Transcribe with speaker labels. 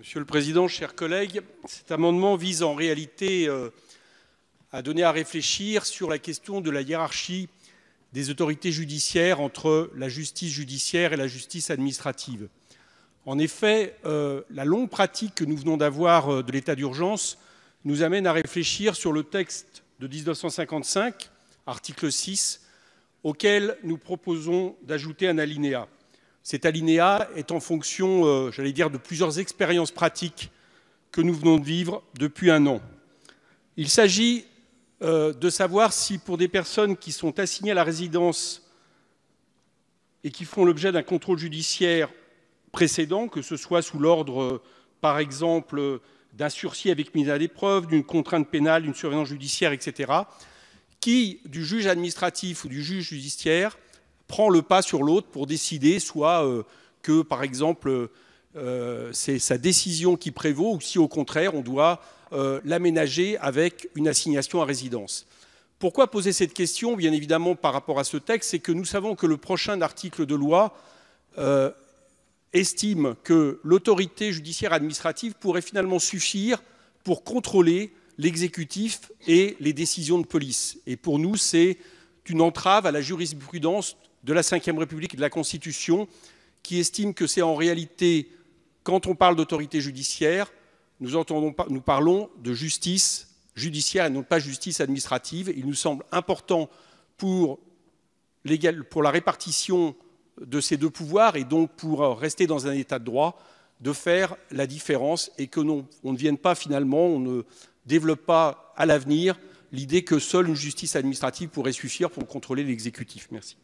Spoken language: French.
Speaker 1: Monsieur le Président, chers collègues, cet amendement vise en réalité à donner à réfléchir sur la question de la hiérarchie des autorités judiciaires entre la justice judiciaire et la justice administrative. En effet, la longue pratique que nous venons d'avoir de l'état d'urgence nous amène à réfléchir sur le texte de 1955, article 6, auquel nous proposons d'ajouter un alinéa. Cet alinéa est en fonction, j'allais dire, de plusieurs expériences pratiques que nous venons de vivre depuis un an. Il s'agit de savoir si pour des personnes qui sont assignées à la résidence et qui font l'objet d'un contrôle judiciaire précédent, que ce soit sous l'ordre, par exemple, d'un sursis avec mise à l'épreuve, d'une contrainte pénale, d'une surveillance judiciaire, etc., qui, du juge administratif ou du juge judiciaire, prend le pas sur l'autre pour décider soit que, par exemple, c'est sa décision qui prévaut ou si, au contraire, on doit l'aménager avec une assignation à résidence. Pourquoi poser cette question? Bien évidemment, par rapport à ce texte, c'est que nous savons que le prochain article de loi estime que l'autorité judiciaire administrative pourrait finalement suffire pour contrôler l'exécutif et les décisions de police. Et pour nous, c'est une entrave à la jurisprudence de la Ve République et de la Constitution qui estime que c'est en réalité, quand on parle d'autorité judiciaire, nous parlons de justice judiciaire et non pas justice administrative. Il nous semble important pour la répartition de ces deux pouvoirs et donc pour rester dans un état de droit, de faire la différence et on ne vienne pas finalement, on ne développe pas à l'avenir l'idée que seule une justice administrative pourrait suffire pour contrôler l'exécutif. Merci.